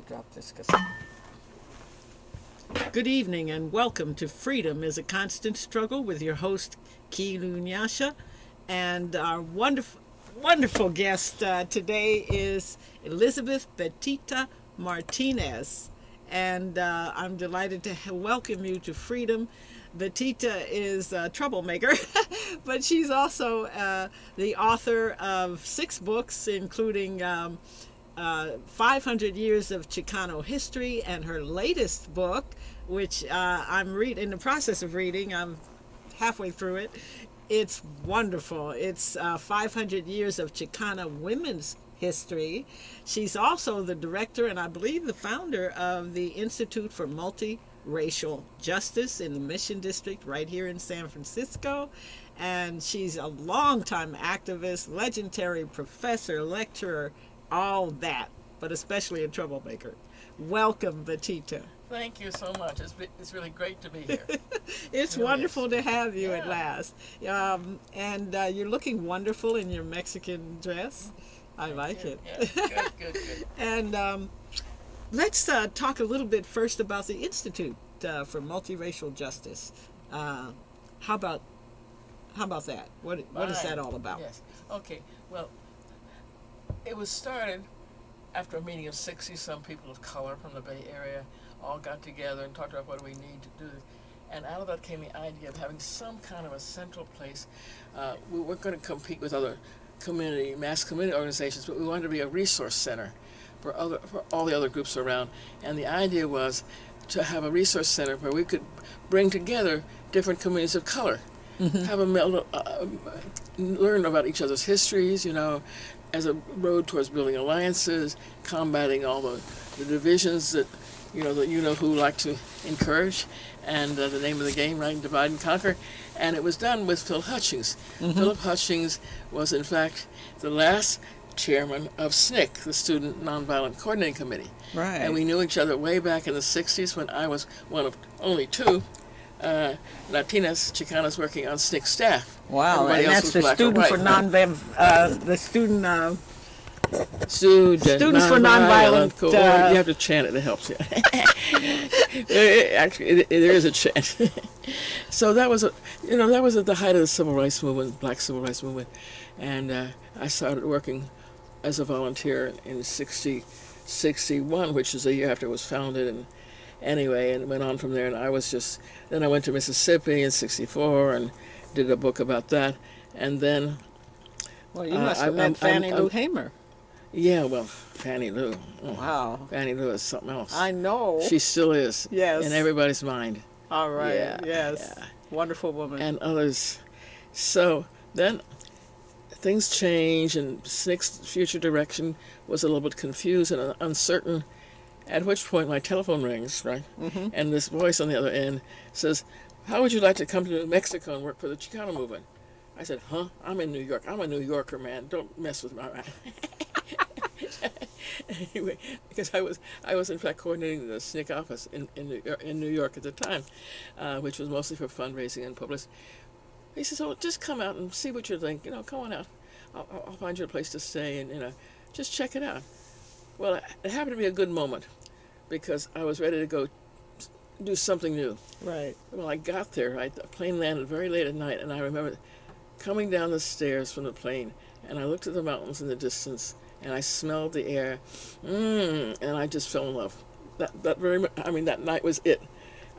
drop this. Good evening and welcome to Freedom is a Constant Struggle with your host, Kiilu, and our wonderful guest today is Elizabeth Betita Martinez. And I'm delighted to welcome you to Freedom. Betita is a troublemaker, but she's also the author of 6 books, including 500 Years of Chicano History, and her latest book, which I'm in the process of reading. I'm halfway through it. It's wonderful. It's 500 Years of Chicana Women's History. She's also the director and I believe the founder of the Institute for MultiRacial Justice in the Mission District right here in San Francisco. And she's a longtime activist, legendary professor, lecturer, all that, but especially a troublemaker. Welcome, Betita. Thank you so much. It's really great to be here. It's really wonderful to have you Yeah. at last. And you're looking wonderful in your Mexican dress. I like it. Yeah. Good. And let's talk a little bit first about the Institute for MultiRacial Justice. How about that? What is that all about? Yes. Okay. Well, it was started after a meeting of 60-some people of color from the Bay Area, all got together and talked about what do we need to do. And out of that came the idea of having some kind of a central place. We weren't going to compete with other mass community organizations, but we wanted to be a resource center for all the other groups around. And the idea was to have a resource center where we could bring together different communities of color, have them learn about each other's histories, as a road towards building alliances, combating all the divisions that who like to encourage, and the name of the game, right? Divide and conquer. And it was done with Phil Hutchings. Philip Hutchings was, in fact, the last chairman of SNCC, the Student Nonviolent Coordinating Committee. Right. And we knew each other way back in the 60s when I was one of only 2 Latinas, Chicanas working on SNCC staff. Wow, Everybody and else that's was the black or student white. for the student. Students for Nonviolent. You have to chant it helps you. Actually, there is a chant. So that was at the height of the civil rights movement, black civil rights movement, and I started working as a volunteer in 61, which is the year after it was founded, and went on from there. And then I went to Mississippi in 64 and did a book about that, and then. Well, you must have met Fannie Lou Hamer. Yeah, well, Fannie Lou. Oh, wow. Fannie Lou is something else. I know. She still is. Yes. In everybody's mind. All right. Yeah, yes. yeah. Wonderful woman. And others. So then things changed, and SNCC's future direction was a little bit confused and uncertain, at which point my telephone rings, right? And this voice on the other end says, "How would you like to come to New Mexico and work for the Chicano movement?" I said, "Huh? I'm in New York. I'm a New Yorker, man. Don't mess with my." Anyway, because I was in fact coordinating the SNCC office in New York at the time, which was mostly for fundraising and publicity. He says, "Oh, just come out and see what you think. Come on out. I'll find you a place to stay, and just check it out." Well, it happened to be a good moment because I was ready to go do something new. Right. Well, I got there. The plane landed very late at night, and I remember coming down the stairs from the plane, and I looked at the mountains in the distance, and I smelled the air, and I just fell in love. That night was it.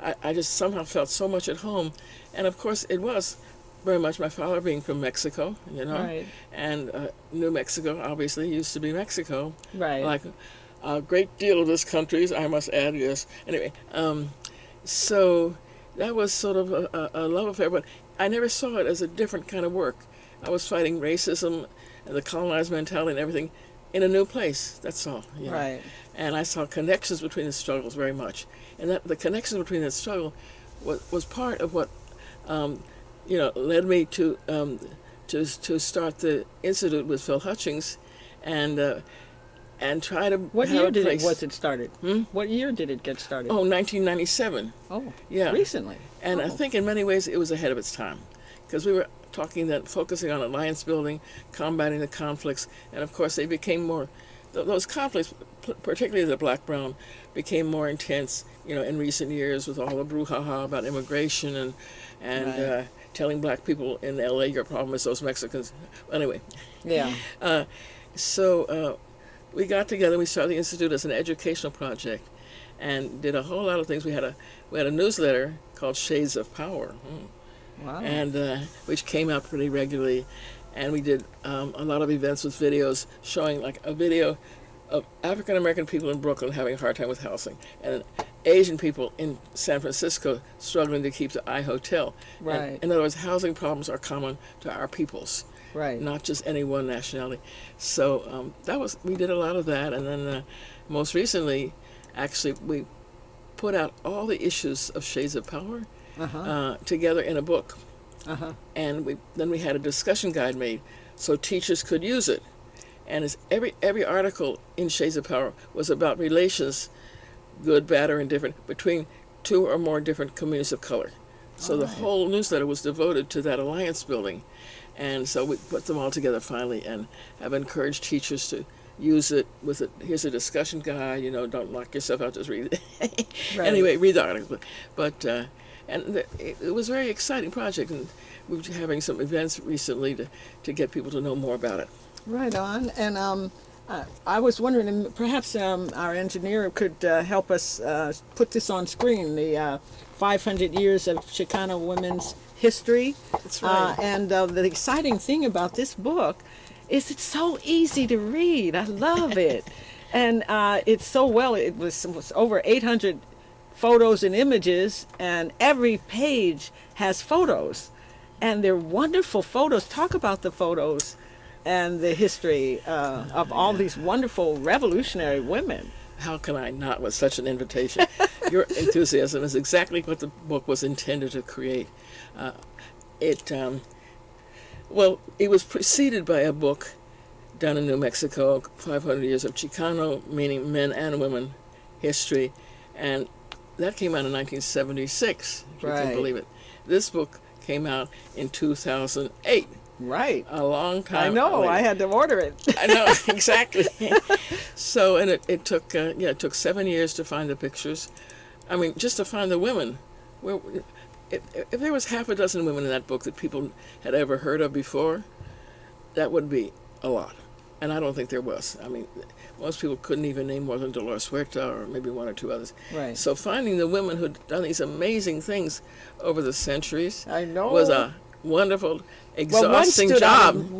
I just somehow felt so much at home, and of course it was very much my father being from Mexico, Right. and New Mexico obviously used to be Mexico. Right. Like a great deal of this country, I must add, yes. Anyway, so that was sort of a love affair, but I never saw it as a different kind of work. I was fighting racism and the colonized mentality and everything in a new place, that's all. Right. And I saw connections between the struggles very much. And that the connections between that struggle was part of what led me to start the institute with Phil Hutchings and try to What have year a did place. was it started? What year did it get started? Oh, 1997. Oh, Yeah. recently. And I think in many ways it was ahead of its time, because we were focusing on alliance building, combating the conflicts, and of course they became more those conflicts, particularly the black-brown, became more intense, in recent years with all the brouhaha about immigration and Right. telling black people in LA your problem is those Mexicans. Anyway, Yeah. so we got together. We started the institute as an educational project, and did a whole lot of things. We had a newsletter called Shades of Power, Wow. and which came out pretty regularly, and we did a lot of events with videos showing, like a video of African American people in Brooklyn having a hard time with housing, and Asian people in San Francisco struggling to keep the I Hotel. Right. And, in other words, housing problems are common to our peoples, Right. not just any one nationality. So we did a lot of that, and then most recently, actually, we put out all the issues of Shades of Power together in a book, and then we had a discussion guide made so teachers could use it. And every article in Shades of Power was about relations, good, bad, or indifferent, between two or more different communities of color. So the whole newsletter was devoted to that alliance building. And so we put them all together finally, and have encouraged teachers to use it with here's a discussion guide, don't lock yourself out, just read it. Right. Anyway, read the article. But it was a very exciting project, and we were having some events recently to get people to know more about it. Right on. And I was wondering, and perhaps our engineer could help us put this on screen, the 500 Years of Chicano Women's History. That's right. And the exciting thing about this book is it's so easy to read. I love it. And it was over 800 photos and images, and every page has photos. And they're wonderful photos. Talk about the photos and the history of all these wonderful revolutionary women. How can I not, with such an invitation? Your enthusiasm is exactly what the book was intended to create. It was preceded by a book done in New Mexico, 500 Years of Chicano, meaning men and women history, and that came out in 1976, if you can believe it. This book came out in 2008. Right. A long time. I know. later. I had to order it. I know, exactly. So, and it took 7 years to find the pictures. I mean, just to find the women. If there was half a dozen women in that book that people had ever heard of before, that would be a lot. And I don't think there was. I mean, most people couldn't even name more than Dolores Huerta or maybe one or two others. Right. So finding the women who'd done these amazing things over the centuries I know. was a wonderful, Well, one exhausting stood out. job. One